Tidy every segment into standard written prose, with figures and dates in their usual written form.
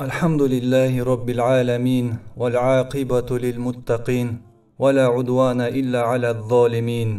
الحمد لله رب العالمين والعاقبة للمتقين ولا عدوان إلا على الظالمين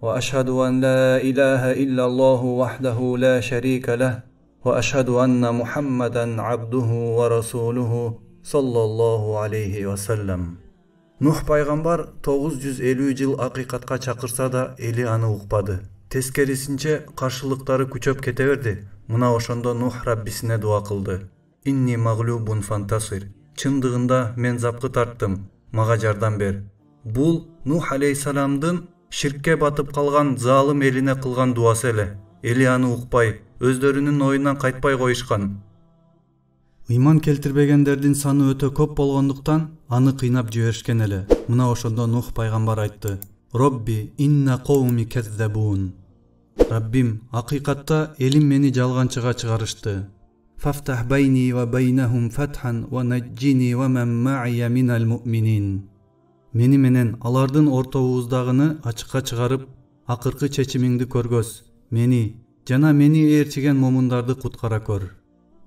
وأشهد أن لا إله إلا الله وحده لا شريك له وأشهد أن محمدا عبده ورسوله صلى الله عليه وسلم. Nuh пайгамбар 950 жыл акыйкатка чакырса да эли аны укпады. Тескерисинче каршылыктары күчөп кете берди. Мына ошондо Нух Раббисине дуа кылды. Инни маглубун фантасир. Чындыгында мен запкы тарттым, мага жардам бер. Бул Нух алейхиссаламдын ширкке батып калган залым элине кылган дуасы эле. Эли аны укпай, өздөрүнүн оюнан кайтпай коюшкан. Ыйман келтирбегендердин саны өтө көп болгондуктан аны кыйнап жиберишкен эле. Мына ошондо Нух пайгамбар айтты: "Робби инна кауми каззабун." Раббим, акыйкатта элим мени жалганчыга чыгарышты. Фафтах байни ва байнахум фатхан ва наджини ва ман ма'ия минал му'минин. Мени менен алардын ортобуздагыны ачыкка чыгарып, акыркы чечимиңди көргөз. Мени жана мени ээрчиген момундарды куткара көр.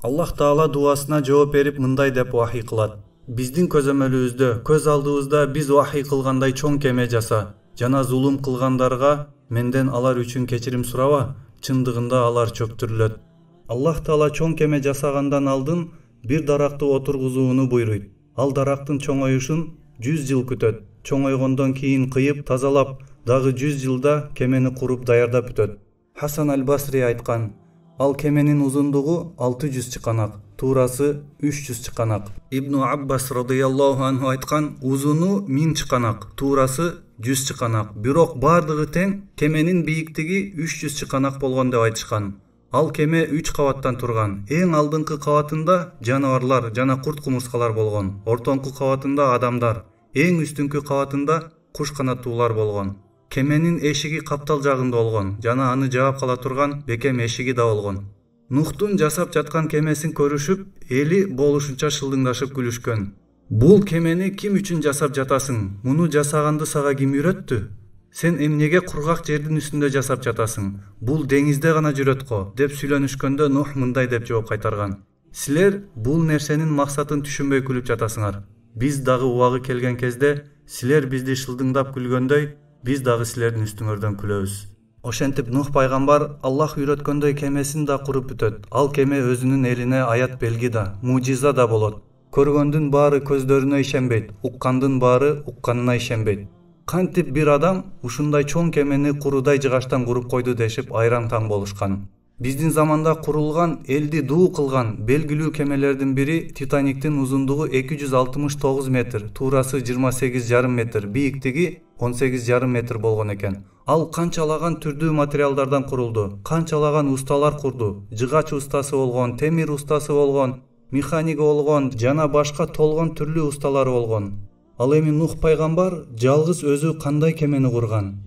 Аллах Таала дуасына жооп берип мындай деп вахий кылат: Биздин көзөмөлүбүздө, көз алдыбызда биз вахий кылгандай чоң кеме жаса, жана зулум кылгандарга менден алар үчүн кечирим сураба, чындыгында алар чөктүрүлөт. Аллах Таала чоң кеме жасагандан алдын бир даракты отургузууну буйруйт. Ал дарактын чоңоюшун 100 жыл күтөт. Чоңойгондон кийин кыйып, тазалап, дагы 100 жылда кемени куруп даярдап бүтөт. Хасан аль-Басри айткан: ал кеменин узундугу 600 чыканак, туурасы 300 чыканак. Ибн Аббас радыйаллаху анху айткан: узуну 1000 чыканак, туурасы 100 чыканак. Бирок бардыгы тең, кеменин бийиктиги 300 чыканак болгон деп айтышкан. Ал кеме 3 кабаттан турган. Эң алдыңкы кабатында жаныбарлар жана курт кумурскалар болгон. Ортоңку кабатында адамдар. Эң үстүнкү кабатында куш канаттуулар болгон. Кеменин эшиги каптал жагында болгон жана аны жаап кала турган бекем эшиги да болгон. Нухтун жасап жаткан кемесин көрүшүп, эли болушунча шылдыңдашып күлүшкөн. Бул кемени ким үчүн жасап жатасың? Муну жасаганды сага ким үйрөттү? Сен эмнеге кургак жердин үстүндө жасап жатасың? Бул деңизде гана жүрөт го, деп сүйлөнүшкөндө Нух мындай деп жооп кайтарган: Силер бул нерсенин максатын түшүнбөй күлүп жатасыңар. Биз дагы убагы келген кезде силер бизди шылдыңдап күлгөндөй, биз дагы силердин үстүңөрдөн күлөбүз. Ошентип Нух пайгамбар Аллах үйрөткөндөй кемесин да куруп бүтөт. Ал кеме өзүнүн элине аят белги да, мужиза да болот. Көргөндүн баары көздөрүнө ишенбейт, уккандын баары укканына ишенбейт. Кантип бир адам ушундай чоң кемени курудай жыгаштан куруп койду дешип айран таң болушкан. Биздин заманда курулган, элди дуу кылган белгилүү кемелердин бири Титаниктин узундугу 269 метр, туурасы 28,5 метр, бийиктиги 18,5 метр болгон экен. Ал канчалаган түрдүү материалдардан курулду, канчалаган усталар курду, жыгач устасы болгон, темир устасы болгон, механик болгон жана башка толгон түрлүү усталары болгон. Ал эми Нух пайгамбар жалгыз өзү кандай кемени курган?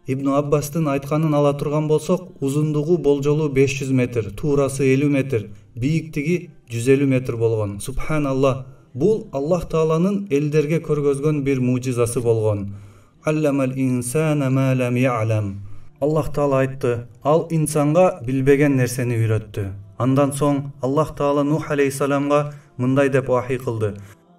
Ибн Аббастын айтканын ала турган болсок, узундугу болжолу 500 метр, туурасы 50 метр, бийиктиги 150 метр болгон. Субханаллах, бул Аллах Тааланын элдерге көргөзгөн бир мужизасы болгон. Алламал инсана ма лам я'лам. Аллах Таала айтты: ал инсанга билбеген нерсени үйрөттү. Андан соң Аллах Таала Нух алейхиссаламга мындай деп вахий кылды: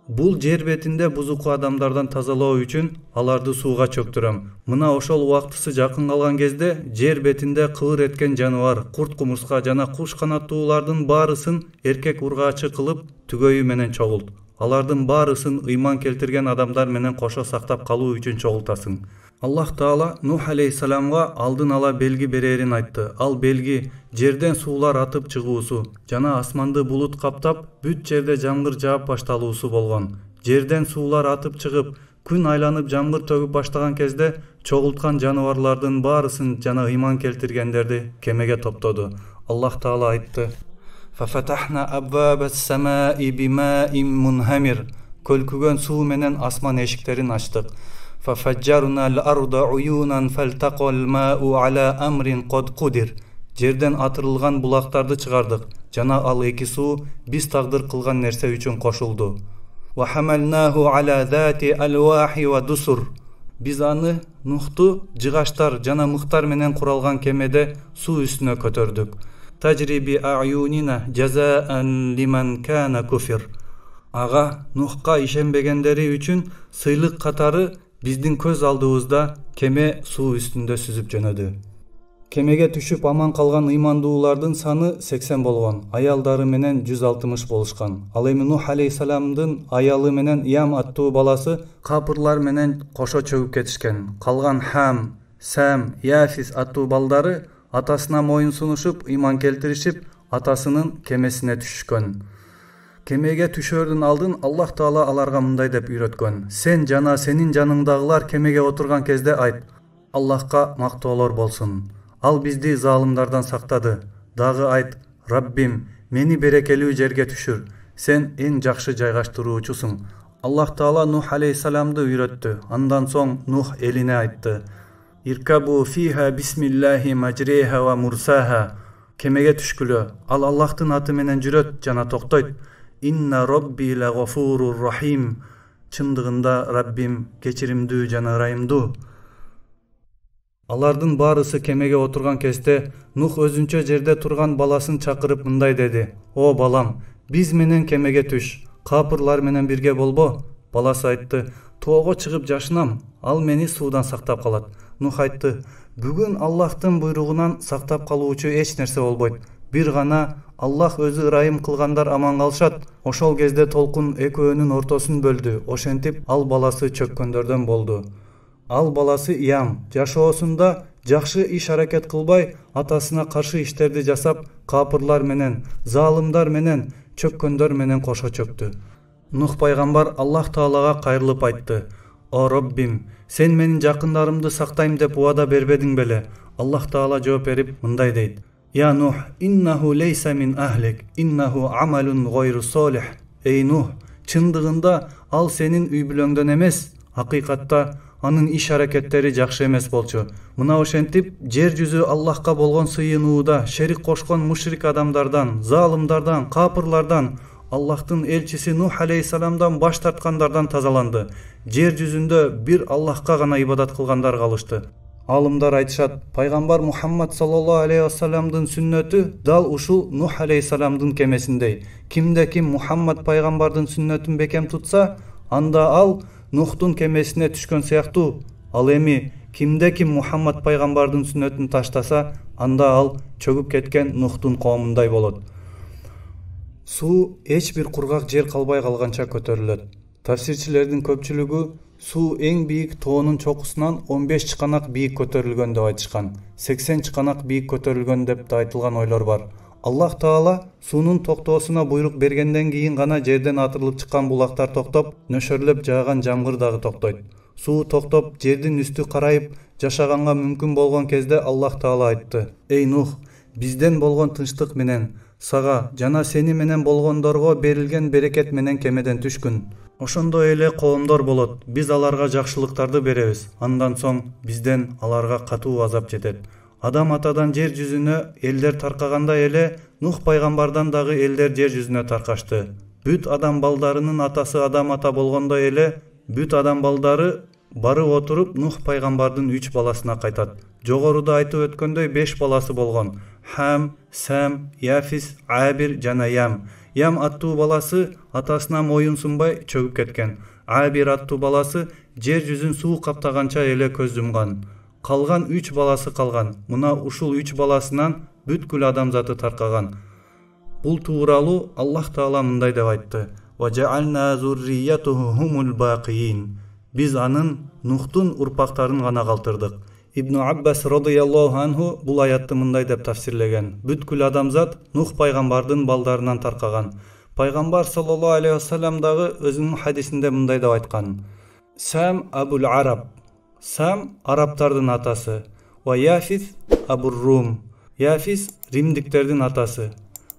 бул жер бетинде бузуку адамдардан тазалоо үчүн аларды сууга чөктүрөм. Мына ошол убактысы жакын калган кезде жер бетинде кыбыр эткен жаныбар, курт кумурска жана куш канаттуулардын баарысын эркек ургаачы кылып түгөйү менен чогулт. Алардын баарысын ыйман келтирген адамдар менен кошо сактап калуу үчүн чогултасың. Аллах Таала Нух алейхиссаламга алдын ала белги берерин айтты. Ал белги жерден суулар атып чыгуусу жана асманды булут каптап, бүт жерде жамгыр жаап башталуусу болгон. Жерден суулар атып чыгып, күн айланып жамгыр төгүп баштаган кезде чогулткан жаныбарлардын баарысын жана ыйман келтиргендерди кемеге топтоду. Аллах Таала айтты: Фафатахна абвабас самаи бимаин мунхамир. Көлкүгөн суу менен асман эшиктерин ачтык. فَفَجَّرْنَا الْأَرْضَ عُيُونًا فَالْتَقَى الْمَاءُ عَلَى أَمْرٍ قَدْ قُدِرَ. Жерден атырылган булактарды чыгардык, жана ал эки суу биз тагдыр кылган нерсе үчүн кошулду. وَحَمَلْنَاهُ عَلَى ذَاتِ أَلْوَاحِ وَدُسُرٍ. Биз аны Нухту жыгаштар жана мыктар менен куралган кемеде суу үстүнө көтөрдүк. تجري بأعيننا جزاء لمن كان كفر. Ага Нухка ишенбегендери үчүн сыйлык катары биздин көз алдыбызда кеме суу үстүндө сүзүп жөнөдү. Кемеге түшүп аман калган ыймандуулардын саны 80 болгон, аялдары менен 160 болушкан. Ал эми Нух алейхисаламдын аялы менен Ям аттуу баласы капырлар менен кошо чөгүп кетишкен. Калган Хам, Сам, Яфис аттуу балдары атасына моюн сунушуп, ыйман келтиришип, атасынын кемесине түшкөн. Кемеге түшөрдүн алдын Аллах Таала аларга мындай деп үйрөткөн: сен жана сенин жаныңдагылар кемеге отурган кезде айт: Аллахка мактоолор болсун. Ал бизди залымдардан сактады. Дагы айт: Раббим, мени берекелүү жерге түшүр. Сен эң жакшы жайгаштыруучусуң. Аллах Таала Нух алейхисаламды үйрөттү. Андан соң Нух элине айтты: Иркабу фиха бисмиллахи маджриха ва мурсаха. Кемеге түшкүлө. Ал Аллахтын аты менен жүрөт жана токтойт. Инна робби ла гафурур рахим. Чындыгында Раббим кечиримдүү жана ырайымдуу. Алардын баарысы кемеге отурган кезде Нух өзүнчө жерде турган баласын чакырып мындай деди: О балам, биз менен кемеге түш, капырлар менен бирге болбо. Баласы айтты: Тоого чыгып жашынам, ал мени суудан сактап калат. Нух айтты: Бүгүн Аллахтын буйругунан сактап калуучу эч нерсе болбойт. Бир гана Аллах өзү ырайым кылгандар аман калышат. Ошол кезде толкун экөөнүн ортосун бөлдү. Ошентип ал баласы чөккөндөрдөн болду. Ал баласы Ям жашоосунда жакшы иш аракет кылбай, атасына каршы иштерди жасап, капырлар менен, залымдар менен, чөккөндөр менен кошо чөктү. Нух пайгамбар Аллах Таалага кайрылып айтты: О Роббим, сен менин жакындарымды сактайм деп убада бербедиң беле? Аллах Таала жооп берип мындай дейт: Я Нух, иннаху лейса мин ахлик, иннаху амалун гойру солих. Эй Нух, чындыгында ал сенин үй бүлөңдөн эмес, акыйкатта анын иш аракеттери жакшы эмес болчу. Мына ошентип жер жүзү Аллахка болгон сыйынууда шерик кошкон мушрик адамдардан, залымдардан, капырлардан, Аллахтын элчиси Нух алейхисаламдан баш тарткандардан тазаланды. Жер жүзүндө бир Аллахка гана ибадат кылгандар калышты. Алымдар айтышат, пайгамбар Мухаммад саллаллаху алейхи вассаламдын сүннөтү дал ушул Нух алейхисаламдын кемесиндей. Кимде ким Мухаммад пайгамбардын сүннөтүн бекем тутса, анда ал Нухтун кемесине түшкөн сыяктуу. Ал эми кимде ким Мухаммад пайгамбардын сүннөтүн таштаса, анда ал чөгүп кеткен Нухтун коомундай болот. Суу эч бир кургак жер калбай калганча көтөрүлөт. Тафсирчилердин көпчүлүгү суу эң бийик тоонун чокусунан 15 чыканак бийик көтөрүлгөн деп айтышкан. 80 чыканак бийик көтөрүлгөн деп да айтылган ойлор бар. Аллах Таала суунун токтоосуна буйрук бергенден кийин гана жерден атырылып чыккан булактар токтоп, нөшөрлөп жааган жамгыр дагы токтойт. Суу токтоп, жердин үстү карайып, жашаганга мүмкүн болгон кезде Аллах Таала айтты: Эй Нух, бизден болгон тынчтык менен сага жана сени менен болгондорго берилген берекет менен кемеден түшкүн. Ошондой эле коомдор болот. Биз аларга жакшылыктарды беребиз. Андан соң бизден аларга катуу азап жетет. Адам атадан жер жүзүнө элдер таркагандай эле Нух пайгамбардан дагы элдер жер жүзүнө таркашты. Бүт адам балдарынын атасы адам ата болгондой эле бүт адам балдары барып отуруп Нух пайгамбардын 3 баласына кайтат. Жогоруда айтып өткөндөй 5 баласы болгон: Хам, Сам, Яфис, Абир жана Ям. Ям аттуу баласы атасына моюн сунбай чөгүп кеткен. Абир аттуу баласы жер жүзүн суу каптаганча эле көз жумган. Калган 3 баласы калган. Мына ушул 3 баласынан бүткүл адамзаты таркаган. Бул тууралуу Аллах Таала мындай деп айтты: "Ва жаална зурриятуху хумул бақиин." Биз анын Нухтун урпактарын гана калтырдык. Ибн Аббас радыйаллаху анху бул аятты мындай деп тафсирлеген: бүткүл адамзат Нух пайгамбардын балдарынан таркаган. Пайгамбар саллаллаху алейхи вассалам дагы өзүнүн хадисинде мындай деп айткан: "Сам абул араб." Сам арабтардын атасы. Ва Яфис абур рум. Яфис римдиктердин атасы.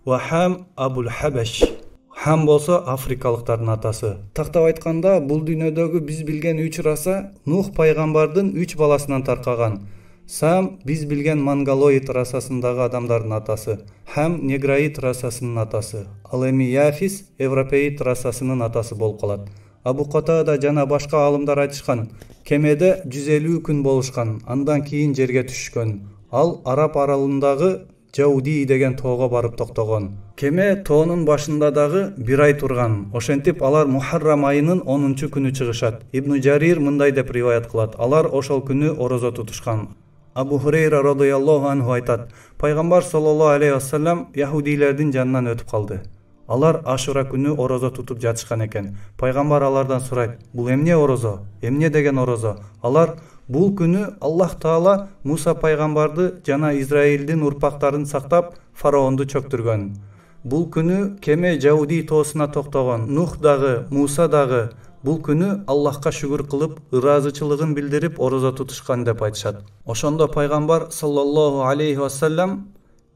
Ва Хам абул хабаш. Хам болсо африкалыктардын атасы. Тактап айтканда, бул дүйнөдөгү биз билген 3 раса Нух пайгамбардын 3 баласынан таркаган. Сам биз билген монголоид расасындагы адамдардын атасы. Хам негроид расасынын атасы. Ал эми Яфис европеид расасынын атасы болуп калат. Абу Катада жана башка алымдар айтышкан, кемеде 150 күн болушкан, андан кийин жерге түшкөн. Ал Араб аралындагы Жауди деген тоого барып токтогон. Кеме тоонун башында дагы бир ай турган. Ошентип алар Мухаррам айынын 10-күнү чыгышат. Ибн Жарир мындай деп риваят кылат. Алар ошол күнү орозо тутушкан. Абу Хурейра радыйаллаху анху айтат: Пайгамбар саллаллаху алейхи вассалам яһудилердин жанынан өтүп калды. Алар Ашура күнү орозо тутуп жатышкан экен. Пайгамбар алардан сурайт: "Бул эмне орозо? Эмне деген орозо?" Алар: "Бул күнү Аллах Таала Муса пайгамбарды жана Израилдин урпактарын сактап, фараонду чөктүргөн. Бул күнү кеме Жауди тоосуна токтогон. Нух дагы, Муса дагы бул күнү Аллахка шүгүр кылып, ыраазычылыгын билдирип орозо тутушкан" деп айтышат. Ошондо пайгамбар саллаллаху алейхи вассалам: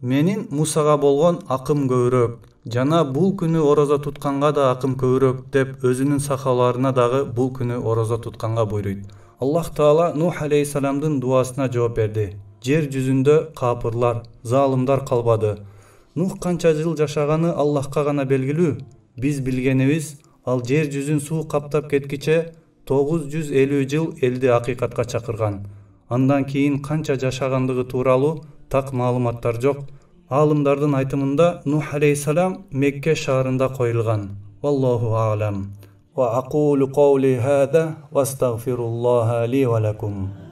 "Менин Мусага болгон акым көбүрөөк, жана бул күнү орозо тутканга да акым көбүрөөк" деп өзүнүн сахабаларына дагы бул күнү орозо тутканга буйруйт. Аллах Таала Нух алейхиссаламдын дуасына жооп берди. Жер жүзүндө капырлар, залымдар калбады. Нух канча жыл жашаганы Аллахка гана белгилүү. Биз билгенибиз, ал жер жүзүн суу каптап кеткиче 950 жыл элди акыйкатка чакырган. Андан кийин канча жашагандыгы тууралуу так маалыматтар жок. Алымдардын айтымында Нух алейхиссалам Мекке шаарында коюлган. Валлаху а'лам. Ва aqulu qawli hada wa astaghfirullah li wa lakum.